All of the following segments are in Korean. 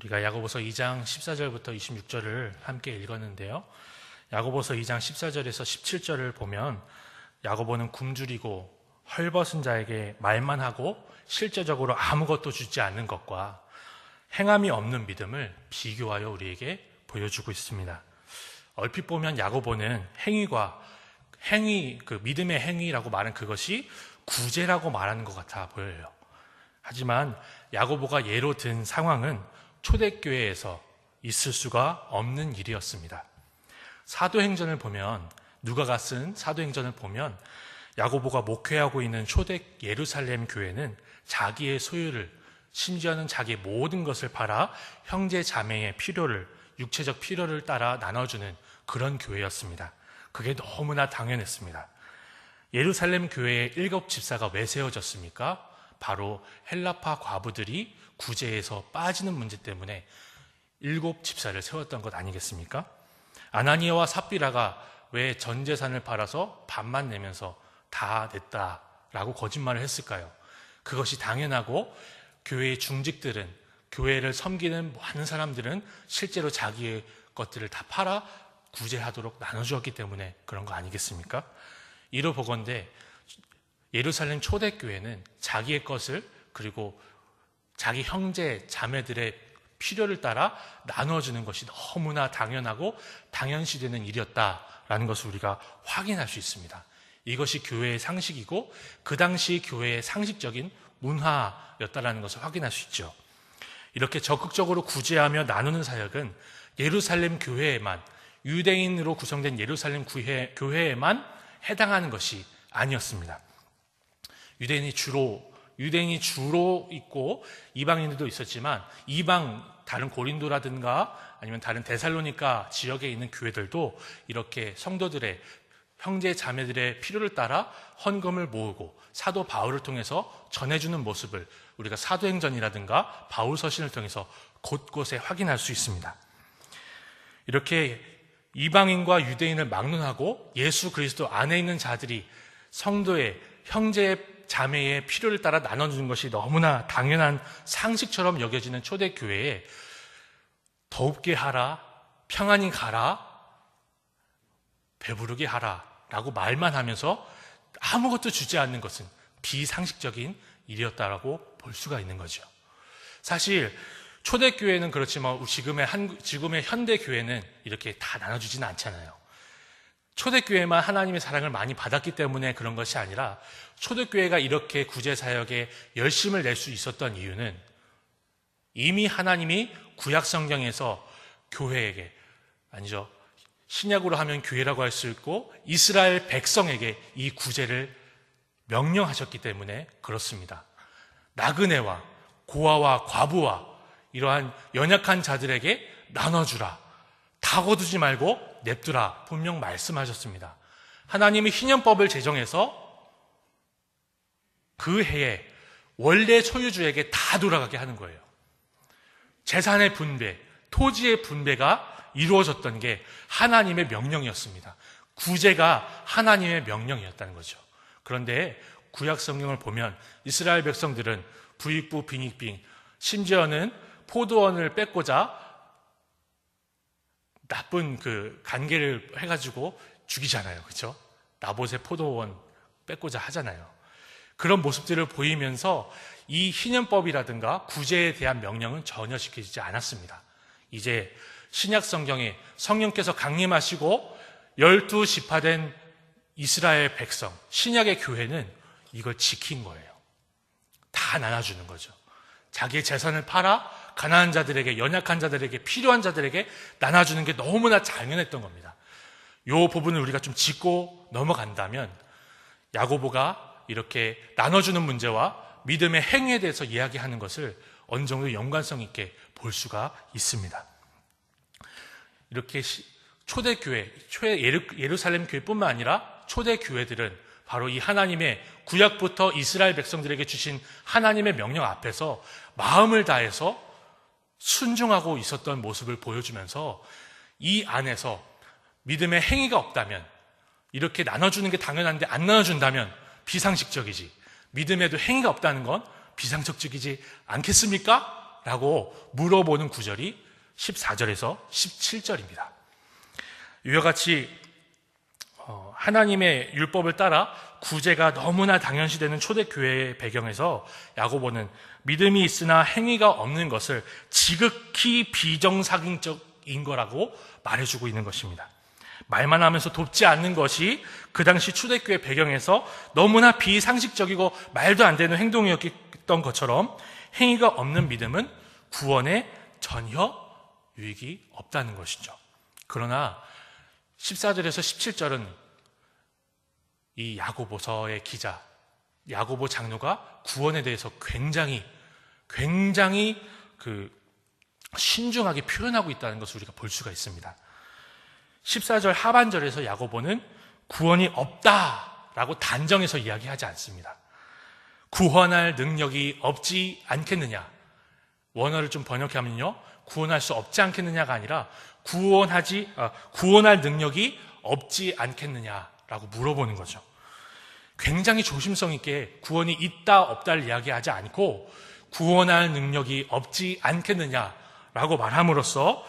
우리가 야고보서 2장 14절부터 26절을 함께 읽었는데요. 야고보서 2장 14절에서 17절을 보면 야고보는 굶주리고 헐벗은 자에게 말만 하고 실제적으로 아무것도 주지 않는 것과 행함이 없는 믿음을 비교하여 우리에게 보여주고 있습니다. 얼핏 보면 야고보는 믿음의 행위라고 말한 그것이 구제라고 말하는 것 같아 보여요. 하지만 야고보가 예로 든 상황은 초대교회에서 있을 수가 없는 일이었습니다. 사도행전을 보면, 누가가 쓴 사도행전을 보면 야고보가 목회하고 있는 초대 예루살렘 교회는 자기의 소유를, 심지어는 자기의 모든 것을 팔아 형제 자매의 육체적 필요를 따라 나눠주는 그런 교회였습니다. 그게 너무나 당연했습니다. 예루살렘 교회의 7 집사가 왜 세워졌습니까? 바로 헬라파 과부들이 구제에서 빠지는 문제 때문에 7 집사를 세웠던 것 아니겠습니까? 아나니아와 삽비라가 왜 전 재산을 팔아서 반만 내면서 다 냈다라고 거짓말을 했을까요? 그것이 당연하고, 교회의 중직들은, 교회를 섬기는 많은 사람들은 실제로 자기의 것들을 다 팔아 구제하도록 나눠주었기 때문에 그런 거 아니겠습니까? 이로 보건대 예루살렘 초대교회는 자기의 것을, 그리고 자기 형제 자매들의 필요를 따라 나눠주는 것이 너무나 당연하고 당연시되는 일이었다라는 것을 우리가 확인할 수 있습니다. 이것이 교회의 상식이고 그 당시 교회의 상식적인 문화였다라는 것을 확인할 수 있죠. 이렇게 적극적으로 구제하며 나누는 사역은 예루살렘 교회에만, 유대인으로 구성된 예루살렘 교회에만 해당하는 것이 아니었습니다. 유대인이 주로 있고 이방인들도 있었지만, 다른 고린도라든가 아니면 다른 데살로니가 지역에 있는 교회들도 이렇게 성도들의, 형제 자매들의 필요를 따라 헌금을 모으고 사도 바울을 통해서 전해주는 모습을 우리가 사도행전이라든가 바울서신을 통해서 곳곳에 확인할 수 있습니다. 이렇게 이방인과 유대인을 막론하고 예수 그리스도 안에 있는 자들이 성도의, 형제 자매의 필요를 따라 나눠주는 것이 너무나 당연한 상식처럼 여겨지는 초대교회에 더웁게 하라, 평안히 가라, 배부르게 하라 라고 말만 하면서 아무것도 주지 않는 것은 비상식적인 일이었다라고 볼 수가 있는 거죠. 사실 초대교회는 그렇지만 지금의 현대교회는 이렇게 다 나눠주지는 않잖아요. 초대교회만 하나님의 사랑을 많이 받았기 때문에 그런 것이 아니라, 초대교회가 이렇게 구제사역에 열심을 낼 수 있었던 이유는 이미 하나님이 구약성경에서 교회에게, 아니죠, 신약으로 하면 교회라고 할 수 있고 이스라엘 백성에게 이 구제를 명령하셨기 때문에 그렇습니다. 나그네와 고아와 과부와 이러한 연약한 자들에게 나눠주라, 다 거두지 말고 냅두라, 분명 말씀하셨습니다. 하나님이 희년법을 제정해서 그 해에 원래 소유주에게 다 돌아가게 하는 거예요. 재산의 분배, 토지의 분배가 이루어졌던 게 하나님의 명령이었습니다. 구제가 하나님의 명령이었다는 거죠. 그런데 구약 성경을 보면 이스라엘 백성들은 부익부 빈익빈, 심지어는 포도원을 뺏고자 나쁜 관계를 해가지고 죽이잖아요. 그렇죠? 나봇의 포도원 뺏고자 하잖아요. 그런 모습들을 보이면서 이 희년법이라든가 구제에 대한 명령은 전혀 지켜지지 않았습니다. 이제 신약 성경에 성령께서 강림하시고 12지파된 이스라엘 백성, 신약의 교회는 이걸 지킨 거예요. 다 나눠주는 거죠. 자기의 재산을 팔아 가난한 자들에게, 연약한 자들에게, 필요한 자들에게 나눠주는 게 너무나 당연했던 겁니다. 이 부분을 우리가 좀 짚고 넘어간다면, 야고보가 이렇게 나눠주는 문제와 믿음의 행위에 대해서 이야기하는 것을 어느 정도 연관성 있게 볼 수가 있습니다. 이렇게 초대교회, 예루살렘 교회뿐만 아니라 초대교회들은 바로 이 하나님의 구약부터 이스라엘 백성들에게 주신 하나님의 명령 앞에서 마음을 다해서 순종하고 있었던 모습을 보여주면서, 이 안에서 믿음의 행위가 없다면, 이렇게 나눠주는 게 당연한데 안 나눠준다면 비상식적이지, 믿음에도 행위가 없다는 건 비상식적이지 않겠습니까? 라고 물어보는 구절이 14절에서 17절입니다. 이와 같이 하나님의 율법을 따라 구제가 너무나 당연시되는 초대교회의 배경에서 야고보는 믿음이 있으나 행위가 없는 것을 지극히 비정상적인 거라고 말해주고 있는 것입니다. 말만 하면서 돕지 않는 것이 그 당시 초대교회 배경에서 너무나 비상식적이고 말도 안 되는 행동이었던 것처럼 행위가 없는 믿음은 구원에 전혀 유익이 없다는 것이죠. 그러나 14절에서 17절은 이 야고보서의 기자, 야고보 장로가 구원에 대해서 굉장히 신중하게 표현하고 있다는 것을 우리가 볼 수가 있습니다. 14절 하반절에서 야고보는 구원이 없다라고 단정해서 이야기하지 않습니다. 구원할 능력이 없지 않겠느냐, 원어를 좀 번역하면요, 구원할 수 없지 않겠느냐가 아니라 구원할 능력이 없지 않겠느냐라고 물어보는 거죠. 굉장히 조심성 있게 구원이 있다 없다를 이야기하지 않고 구원할 능력이 없지 않겠느냐라고 말함으로써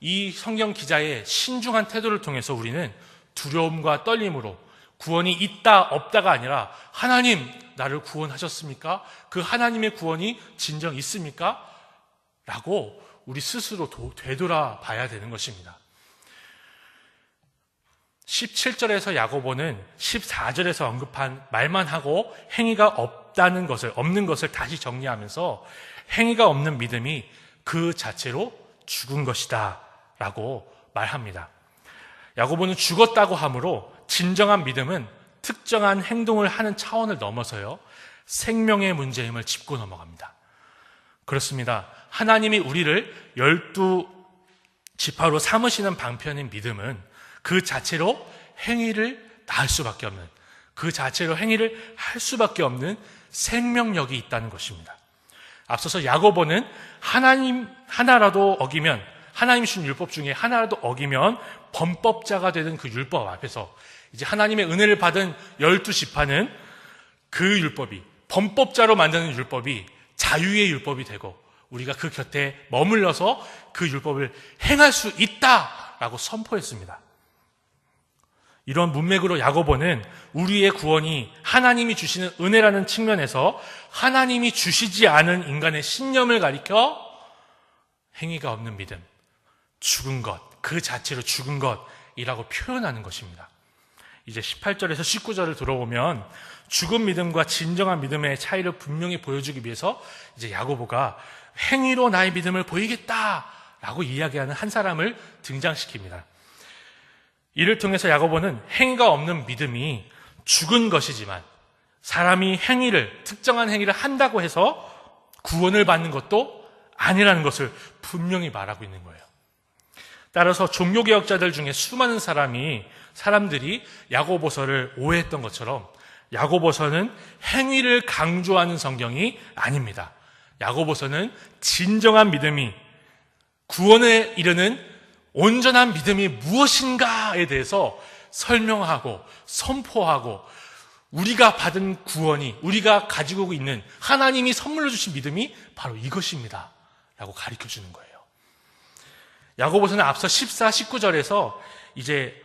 이 성경 기자의 신중한 태도를 통해서 우리는 두려움과 떨림으로 구원이 있다 없다가 아니라 하나님 나를 구원하셨습니까? 그 하나님의 구원이 진정 있습니까? 라고 우리 스스로 되돌아봐야 되는 것입니다. 17절에서 야고보는 14절에서 언급한 말만 하고 행위가 없는 것을 다시 정리하면서 행위가 없는 믿음이 그 자체로 죽은 것이다 라고 말합니다. 야고보는 죽었다고 하므로 진정한 믿음은 특정한 행동을 하는 차원을 넘어서요, 생명의 문제임을 짚고 넘어갑니다. 그렇습니다. 하나님이 우리를 12지파로 삼으시는 방편인 믿음은 그 자체로 행위를 할 수밖에 없는, 그 자체로 행위를 할 수밖에 없는 생명력이 있다는 것입니다. 앞서서 야고보는 하나님 하나라도 어기면, 하나님 주신 율법 중에 하나라도 어기면 범법자가 되는 그 율법 앞에서 이제 하나님의 은혜를 받은 12지파는 그 율법이, 범법자로 만드는 율법이 자유의 율법이 되고 우리가 그 곁에 머물러서 그 율법을 행할 수 있다라고 선포했습니다. 이런 문맥으로 야고보는 우리의 구원이 하나님이 주시는 은혜라는 측면에서 하나님이 주시지 않은 인간의 신념을 가리켜 행위가 없는 믿음, 죽은 것, 그 자체로 죽은 것이라고 표현하는 것입니다. 이제 18절에서 19절을 들어보면 죽은 믿음과 진정한 믿음의 차이를 분명히 보여주기 위해서 이제 야고보가 행위로 나의 믿음을 보이겠다라고 이야기하는 한 사람을 등장시킵니다. 이를 통해서 야고보는 행위가 없는 믿음이 죽은 것이지만 사람이 특정한 행위를 한다고 해서 구원을 받는 것도 아니라는 것을 분명히 말하고 있는 거예요. 따라서 종교개혁자들 중에 수많은 사람들이 야고보서를 오해했던 것처럼 야고보서는 행위를 강조하는 성경이 아닙니다. 야고보서는 진정한 믿음이, 구원에 이르는 온전한 믿음이 무엇인가에 대해서 설명하고 선포하고 우리가 받은 구원이, 우리가 가지고 있는 하나님이 선물로 주신 믿음이 바로 이것입니다 라고 가르쳐주는 거예요. 야고보서는 앞서 14, 19절에서 이제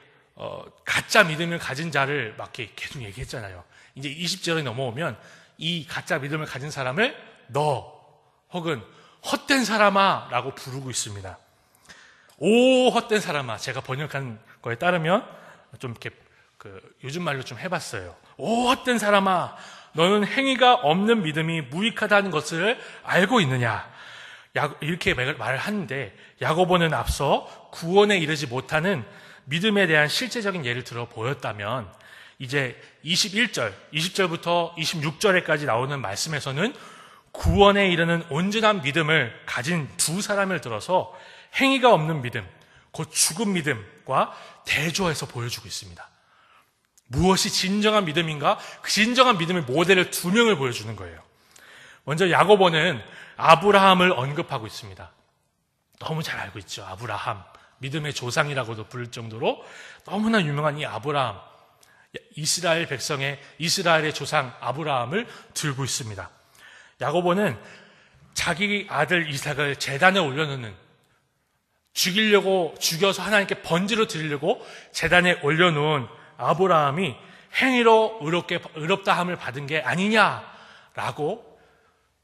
가짜 믿음을 가진 자를 막 계속 얘기했잖아요. 이제 20절에 넘어오면 이 가짜 믿음을 가진 사람을 너 혹은 헛된 사람아 라고 부르고 있습니다. 오 헛된 사람아, 제가 번역한 거에 따르면 좀 이렇게 요즘 말로 좀 해봤어요. 오 헛된 사람아, 너는 행위가 없는 믿음이 무익하다는 것을 알고 있느냐, 이렇게 말을 하는데 야고보는 앞서 구원에 이르지 못하는 믿음에 대한 실제적인 예를 들어 보였다면 이제 20절부터 26절에까지 나오는 말씀에서는 구원에 이르는 온전한 믿음을 가진 두 사람을 들어서 행위가 없는 믿음, 곧 죽은 믿음과 대조해서 보여주고 있습니다. 무엇이 진정한 믿음인가? 그 진정한 믿음의 모델을 두 명을 보여주는 거예요. 먼저 야고보는 아브라함을 언급하고 있습니다. 너무 잘 알고 있죠. 아브라함, 믿음의 조상이라고도 부를 정도로 너무나 유명한 이 아브라함, 이스라엘의 조상 아브라함을 들고 있습니다. 야고보는 자기 아들 이삭을 제단에 올려놓는, 죽여서 하나님께 번제로 드리려고 제단에 올려놓은 아브라함이 행위로 의롭다함을 받은 게 아니냐라고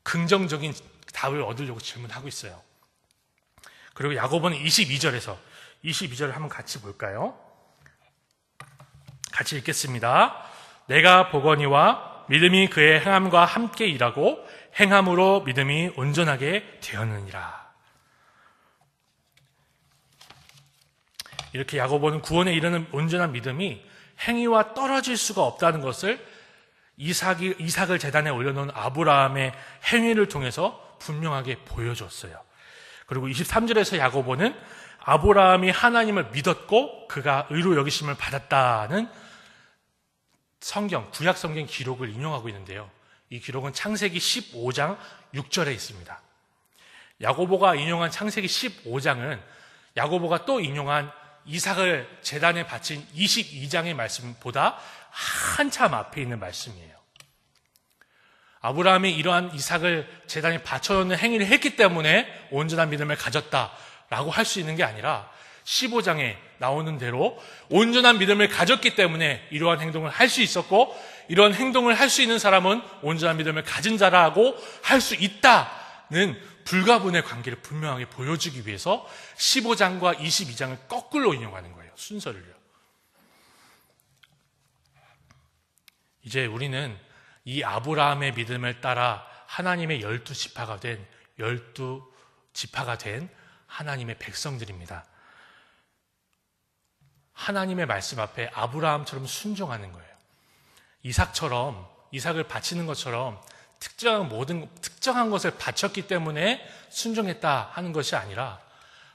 긍정적인 답을 얻으려고 질문하고 있어요. 그리고 야고보는 22절을 한번 같이 볼까요? 같이 읽겠습니다. 내가 보거니와 믿음이 그의 행함과 함께 일하고 행함으로 믿음이 온전하게 되었느니라. 이렇게 야고보는 구원에 이르는 온전한 믿음이 행위와 떨어질 수가 없다는 것을 이삭을 제단에 올려놓은 아브라함의 행위를 통해서 분명하게 보여줬어요. 그리고 23절에서 야고보는 아브라함이 하나님을 믿었고 그가 의로 여기심을 받았다는 구약 성경 기록을 인용하고 있는데요. 이 기록은 창세기 15장 6절에 있습니다. 야고보가 인용한 창세기 15장은 야고보가 또 인용한 이삭을 제단에 바친 22장의 말씀보다 한참 앞에 있는 말씀이에요. 아브라함이 이러한 이삭을 제단에 바쳐놓는 행위를 했기 때문에 온전한 믿음을 가졌다라고 할 수 있는 게 아니라 15장에 나오는 대로 온전한 믿음을 가졌기 때문에 이러한 행동을 할 수 있었고, 이러한 행동을 할 수 있는 사람은 온전한 믿음을 가진 자라고 할 수 있다는 불가분의 관계를 분명하게 보여주기 위해서 15장과 22장을 거꾸로 인용하는 거예요. 순서를요. 이제 우리는 이 아브라함의 믿음을 따라 하나님의 12지파가 된 하나님의 백성들입니다. 하나님의 말씀 앞에 아브라함처럼 순종하는 거예요. 이삭을 바치는 것처럼 특정한 것을 바쳤기 때문에 순종했다 하는 것이 아니라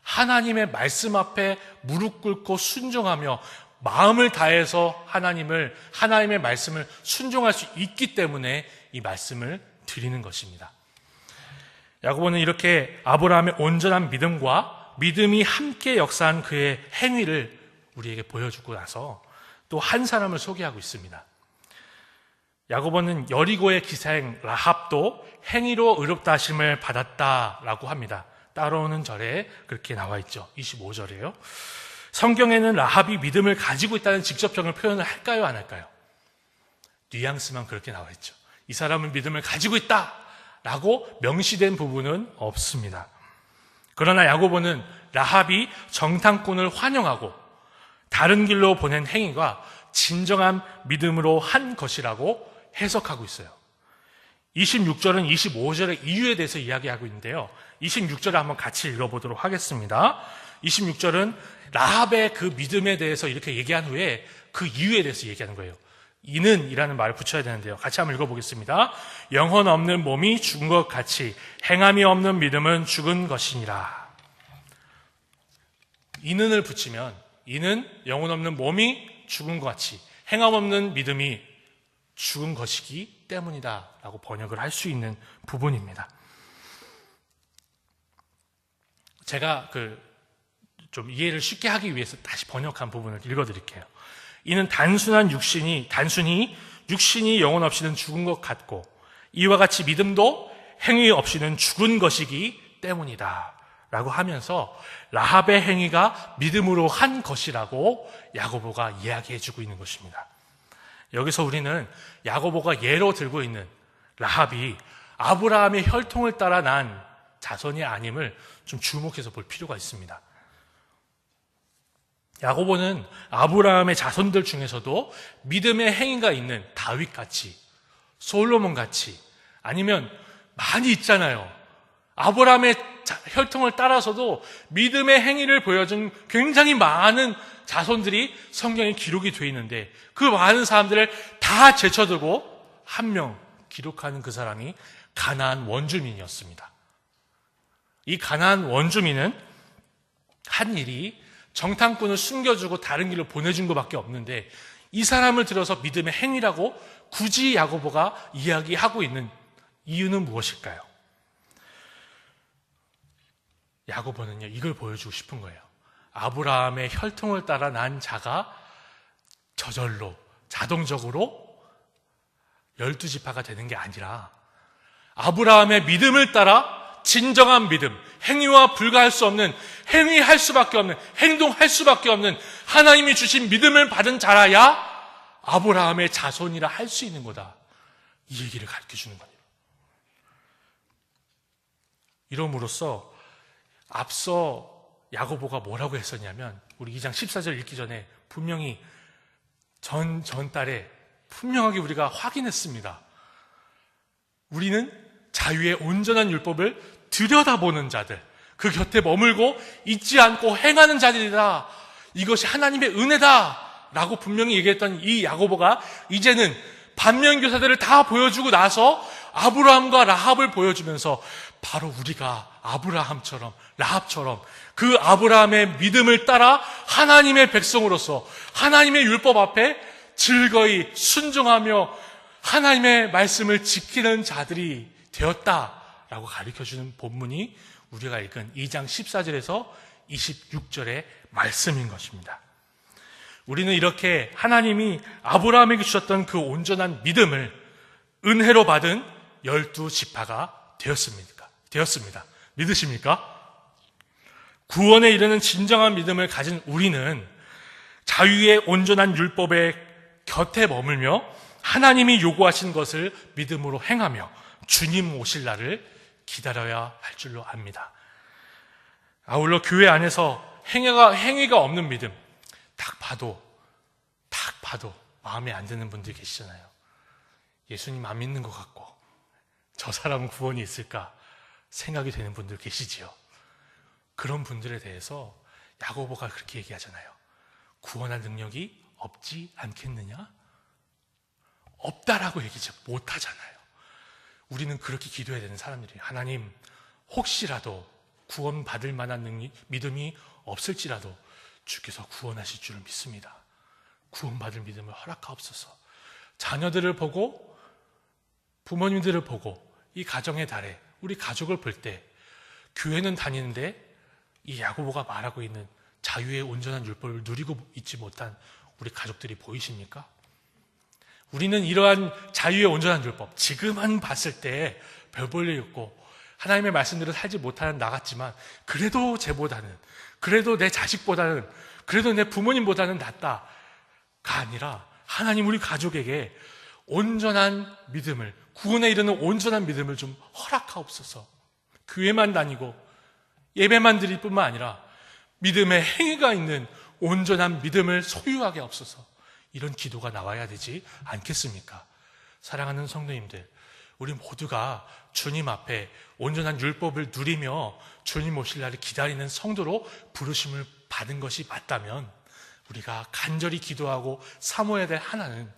하나님의 말씀 앞에 무릎 꿇고 순종하며 마음을 다해서 하나님의 말씀을 순종할 수 있기 때문에 이 말씀을 드리는 것입니다. 야고보는 이렇게 아브라함의 온전한 믿음과 믿음이 함께 역사한 그의 행위를 우리에게 보여주고 나서 또 한 사람을 소개하고 있습니다. 야고보는 여리고의 기사행 라합도 행위로 의롭다 하심을 받았다라고 합니다. 따라오는 절에 그렇게 나와 있죠. 25절이에요. 성경에는 라합이 믿음을 가지고 있다는 직접적인 표현을 할까요, 안 할까요? 뉘앙스만 그렇게 나와 있죠. 이 사람은 믿음을 가지고 있다라고 명시된 부분은 없습니다. 그러나 야고보는 라합이 정탐꾼을 환영하고 다른 길로 보낸 행위가 진정한 믿음으로 한 것이라고 해석하고 있어요. 26절은 25절의 이유에 대해서 이야기하고 있는데요. 26절을 한번 같이 읽어보도록 하겠습니다. 26절은 라합의 그 믿음에 대해서 이렇게 얘기한 후에 그 이유에 대해서 얘기하는 거예요. 이는 이라는 말을 붙여야 되는데요. 같이 한번 읽어보겠습니다. 영혼 없는 몸이 죽은 것 같이 행함이 없는 믿음은 죽은 것이니라. 이는을 붙이면 이는 영혼 없는 몸이 죽은 것 같이 행함 없는 믿음이 죽은 것이기 때문이다 라고 번역을 할 수 있는 부분입니다. 제가 좀 이해를 쉽게 하기 위해서 다시 번역한 부분을 읽어드릴게요. 이는 단순히 육신이 영혼 없이는 죽은 것 같고 이와 같이 믿음도 행위 없이는 죽은 것이기 때문이다 라고 하면서 라합의 행위가 믿음으로 한 것이라고 야고보가 이야기해주고 있는 것입니다. 여기서 우리는 야고보가 예로 들고 있는 라합이 아브라함의 혈통을 따라 난 자손이 아님을 좀 주목해서 볼 필요가 있습니다. 야고보는 아브라함의 자손들 중에서도 믿음의 행위가 있는 다윗같이, 솔로몬같이, 아니면 많이 있잖아요. 아브라함의 혈통을 따라서도 믿음의 행위를 보여준 굉장히 많은 자손들이 성경에 기록이 되어 있는데 그 많은 사람들을 다 제쳐두고 한 명 기록하는 그 사람이 가나안 원주민이었습니다. 이 가나안 원주민은 한 일이 정탐꾼을 숨겨주고 다른 길로 보내준 것밖에 없는데 이 사람을 들어서 믿음의 행위라고 굳이 야고보가 이야기하고 있는 이유는 무엇일까요? 야고보는요, 이걸 보여주고 싶은 거예요. 아브라함의 혈통을 따라 난 자가 저절로 자동적으로 12지파가 되는 게 아니라 아브라함의 믿음을 따라 진정한 믿음, 행위와 불가할 수 없는, 행위할 수밖에 없는, 행동할 수밖에 없는 하나님이 주신 믿음을 받은 자라야 아브라함의 자손이라 할 수 있는 거다. 이 얘기를 가르쳐주는 거예요. 이러므로써 앞서 야고보가 뭐라고 했었냐면, 우리 2장 14절 읽기 전에 분명히 전달에 분명하게 우리가 확인했습니다. 우리는 자유의 온전한 율법을 들여다보는 자들, 그 곁에 머물고 잊지 않고 행하는 자들이다. 이것이 하나님의 은혜다 라고 분명히 얘기했던 이 야고보가 이제는 반면교사들을 다 보여주고 나서 아브라함과 라합을 보여주면서 바로 우리가 아브라함처럼, 라합처럼 그 아브라함의 믿음을 따라 하나님의 백성으로서 하나님의 율법 앞에 즐거이 순종하며 하나님의 말씀을 지키는 자들이 되었다라고 가르쳐주는 본문이 우리가 읽은 2장 14절에서 26절의 말씀인 것입니다. 우리는 이렇게 하나님이 아브라함에게 주셨던 그 온전한 믿음을 은혜로 받은 12지파가 되었습니다. 믿으십니까? 구원에 이르는 진정한 믿음을 가진 우리는 자유의 온전한 율법의 곁에 머물며 하나님이 요구하신 것을 믿음으로 행하며 주님 오실 날을 기다려야 할 줄로 압니다. 아울러 교회 안에서 행위가 없는 믿음, 딱 봐도 마음에 안 드는 분들이 계시잖아요. 예수님 안 믿는 것 같고 저 사람은 구원이 있을까 생각이 되는 분들 계시지요. 그런 분들에 대해서 야고보가 그렇게 얘기하잖아요. 구원할 능력이 없지 않겠느냐? 없다라고 얘기하지 못하잖아요. 우리는 그렇게 기도해야 되는 사람들이에요. 하나님, 혹시라도 구원받을 만한 믿음이 없을지라도 주께서 구원하실 줄을 믿습니다. 구원받을 믿음을 허락하옵소서. 자녀들을 보고 부모님들을 보고 이 가정의 달에 우리 가족을 볼 때 교회는 다니는데 이 야고보가 말하고 있는 자유의 온전한 율법을 누리고 있지 못한 우리 가족들이 보이십니까? 우리는 이러한 자유의 온전한 율법, 지금은 봤을 때 별 볼 일 없고 하나님의 말씀대로 살지 못하는 나 같지만 그래도 쟤보다는, 그래도 내 자식보다는, 그래도 내 부모님보다는 낫다가 아니라 하나님 우리 가족에게 온전한 믿음을, 구원에 이르는 온전한 믿음을 좀 허락하옵소서. 교회만 다니고 예배만 드릴 뿐만 아니라 믿음의 행위가 있는 온전한 믿음을 소유하게 하옵소서. 이런 기도가 나와야 되지 않겠습니까? 사랑하는 성도님들, 우리 모두가 주님 앞에 온전한 율법을 누리며 주님 오실 날을 기다리는 성도로 부르심을 받은 것이 맞다면 우리가 간절히 기도하고 사모해야 될 하나는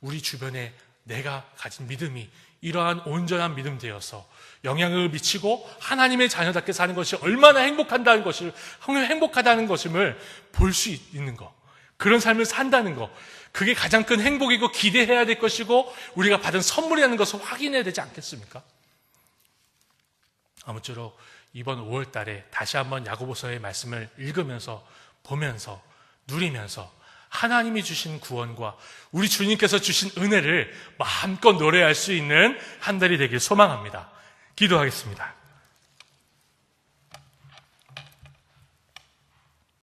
우리 주변에 내가 가진 믿음이 이러한 온전한 믿음 되어서 영향을 미치고 하나님의 자녀답게 사는 것이 얼마나 행복하다는 것을 볼 수 있는 것, 그런 삶을 산다는 것, 그게 가장 큰 행복이고 기대해야 될 것이고 우리가 받은 선물이라는 것을 확인해야 되지 않겠습니까? 아무쪼록 이번 5월 달에 다시 한번 야고보서의 말씀을 읽으면서 보면서 누리면서 하나님이 주신 구원과 우리 주님께서 주신 은혜를 마음껏 노래할 수 있는 한 달이 되길 소망합니다. 기도하겠습니다.